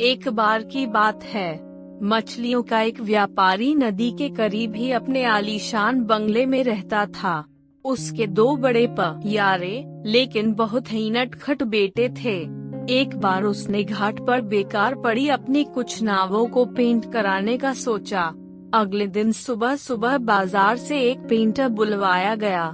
एक बार की बात है, मछलियों का एक व्यापारी नदी के करीब ही अपने आलीशान बंगले में रहता था। उसके दो बड़े प्यारे लेकिन बहुत ही नटखट बेटे थे। एक बार उसने घाट पर बेकार पड़ी अपनी कुछ नावों को पेंट कराने का सोचा। अगले दिन सुबह सुबह बाजार से एक पेंटर बुलवाया गया।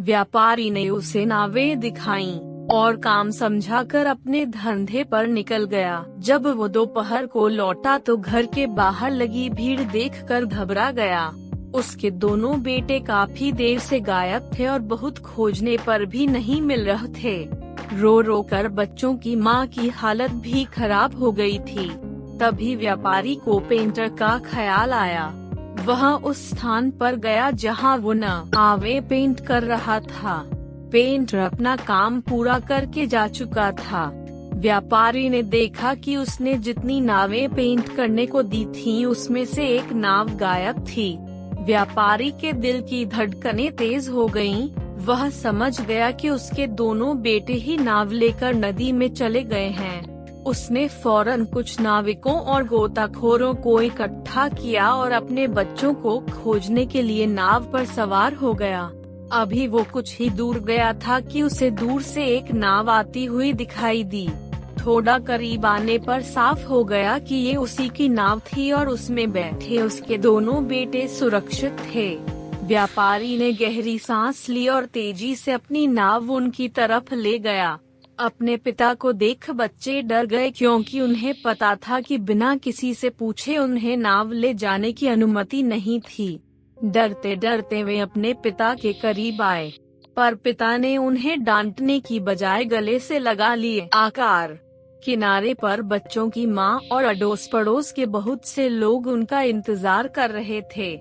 व्यापारी ने उसे नावें दिखाईं और काम समझाकर अपने धंधे पर निकल गया। जब वो दोपहर को लौटा तो घर के बाहर लगी भीड़ देखकर घबरा गया। उसके दोनों बेटे काफी देर से गायब थे और बहुत खोजने पर भी नहीं मिल रहे थे। रो रो कर बच्चों की माँ की हालत भी खराब हो गई थी। तभी व्यापारी को पेंटर का ख्याल आया। वह उस स्थान पर गया जहाँ वो नावें पेंट कर रहा था। पेंटर अपना काम पूरा करके जा चुका था। व्यापारी ने देखा कि उसने जितनी नावें पेंट करने को दी थीं, उसमें से एक नाव गायब थी। व्यापारी के दिल की धड़कनें तेज हो गईं। वह समझ गया कि उसके दोनों बेटे ही नाव लेकर नदी में चले गए हैं। उसने फौरन कुछ नाविकों और गोताखोरों को इकट्ठा किया और अपने बच्चों को खोजने के लिए नाव पर सवार हो गया। अभी वो कुछ ही दूर गया था कि उसे दूर से एक नाव आती हुई दिखाई दी। थोड़ा करीब आने पर साफ हो गया कि ये उसी की नाव थी और उसमें बैठे उसके दोनों बेटे सुरक्षित थे। व्यापारी ने गहरी सांस ली और तेजी से अपनी नाव उनकी तरफ ले गया। अपने पिता को देख बच्चे डर गए, क्योंकि उन्हें पता था कि बिना किसी से पूछे उन्हें नाव ले जाने की अनुमति नहीं थी। डरते डरते वे अपने पिता के करीब आए, पर पिता ने उन्हें डांटने की बजाय गले से लगा लिए। आकार किनारे पर बच्चों की माँ और अड़ोस पड़ोस के बहुत से लोग उनका इंतजार कर रहे थे।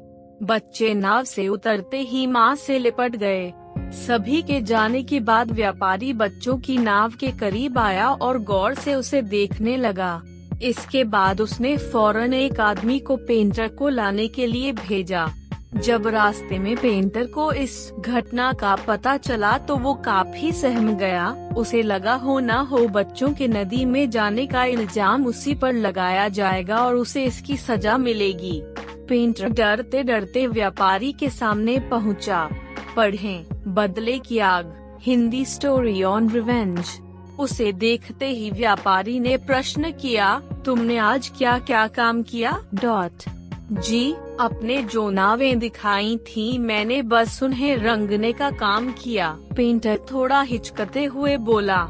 बच्चे नाव से उतरते ही माँ से लिपट गए। सभी के जाने के बाद व्यापारी बच्चों की नाव के करीब आया और गौर से उसे देखने लगा। इसके बाद उसने फौरन एक आदमी को पेंटर को लाने के लिए भेजा। जब रास्ते में पेंटर को इस घटना का पता चला तो वो काफी सहम गया। उसे लगा हो ना हो बच्चों के नदी में जाने का इल्जाम उसी पर लगाया जाएगा और उसे इसकी सजा मिलेगी। पेंटर डरते डरते व्यापारी के सामने पहुंचा। पढ़ें बदले की आग, हिंदी स्टोरी ऑन रिवेंज। उसे देखते ही व्यापारी ने प्रश्न किया, तुमने आज क्या क्या काम किया? जी, अपने जो नावें दिखाई थी मैंने बस उन्हें रंगने का काम किया। पेंटर थोड़ा हिचकते हुए बोला।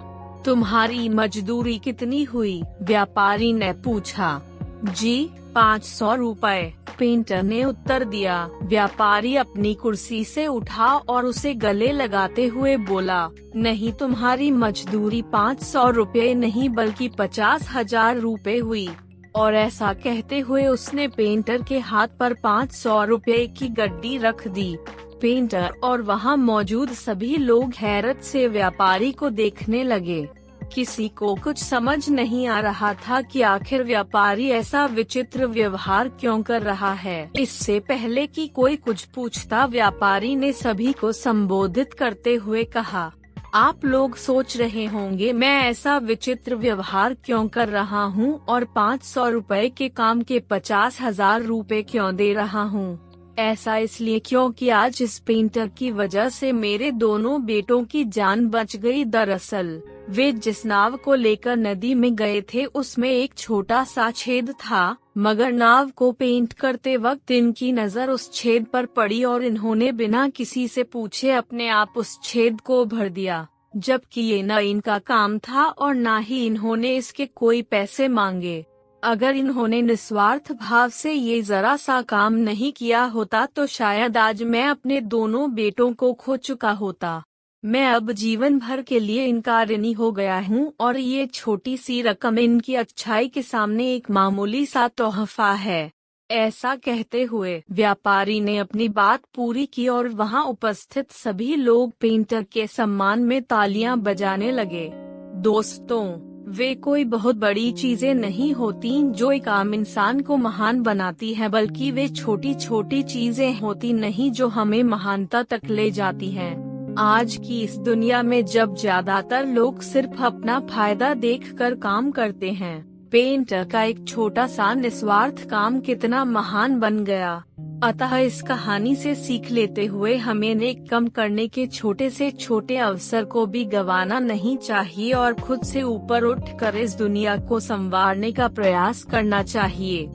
तुम्हारी मजदूरी कितनी हुई? व्यापारी ने पूछा। जी, 500 रुपए, पेंटर ने उत्तर दिया। व्यापारी अपनी कुर्सी से उठा और उसे गले लगाते हुए बोला, नहीं, तुम्हारी मजदूरी 500 रुपए नहीं बल्कि 50,000 रुपए हुई। और ऐसा कहते हुए उसने पेंटर के हाथ पर 500 रुपए की गड्डी रख दी। पेंटर और वहां मौजूद सभी लोग हैरत से व्यापारी को देखने लगे। किसी को कुछ समझ नहीं आ रहा था कि आखिर व्यापारी ऐसा विचित्र व्यवहार क्यों कर रहा है। इससे पहले कि कोई कुछ पूछता, व्यापारी ने सभी को संबोधित करते हुए कहा, आप लोग सोच रहे होंगे मैं ऐसा विचित्र व्यवहार क्यों कर रहा हूँ और 500 रुपए के काम के 50,000 रुपए क्यों दे रहा हूँ। ऐसा इसलिए क्योंकि आज इस पेंटर की वजह से मेरे दोनों बेटों की जान बच गई। दरअसल वे जिस नाव को लेकर नदी में गए थे उसमें एक छोटा सा छेद था, मगर नाव को पेंट करते वक्त इनकी नजर उस छेद पर पड़ी और इन्होंने बिना किसी से पूछे अपने आप उस छेद को भर दिया, जबकि ये न इनका काम था और न ही इन्होंने इसके कोई पैसे मांगे। अगर इन्होंने निस्वार्थ भाव से ये जरा सा काम नहीं किया होता तो शायद आज मैं अपने दोनों बेटों को खो चुका होता। मैं अब जीवन भर के लिए इनका ऋणी हो गया हूँ और ये छोटी सी रकम इनकी अच्छाई के सामने एक मामूली सा तोहफा है। ऐसा कहते हुए व्यापारी ने अपनी बात पूरी की और वहाँ उपस्थित सभी लोग पेंटर के सम्मान में तालियां बजाने लगे। दोस्तों, वे कोई बहुत बड़ी चीजें नहीं होती जो एक आम इंसान को महान बनाती हैं, बल्कि वे छोटी छोटी चीजें होती नहीं जो हमें महानता तक ले जाती हैं। आज की इस दुनिया में जब ज्यादातर लोग सिर्फ अपना फायदा देखकर काम करते हैं, पेंटर का एक छोटा सा निस्वार्थ काम कितना महान बन गया। अतः इस कहानी से सीख लेते हुए हमें नेक कम करने के छोटे से छोटे अवसर को भी गंवाना नहीं चाहिए और खुद से ऊपर उठकर इस दुनिया को संवारने का प्रयास करना चाहिए।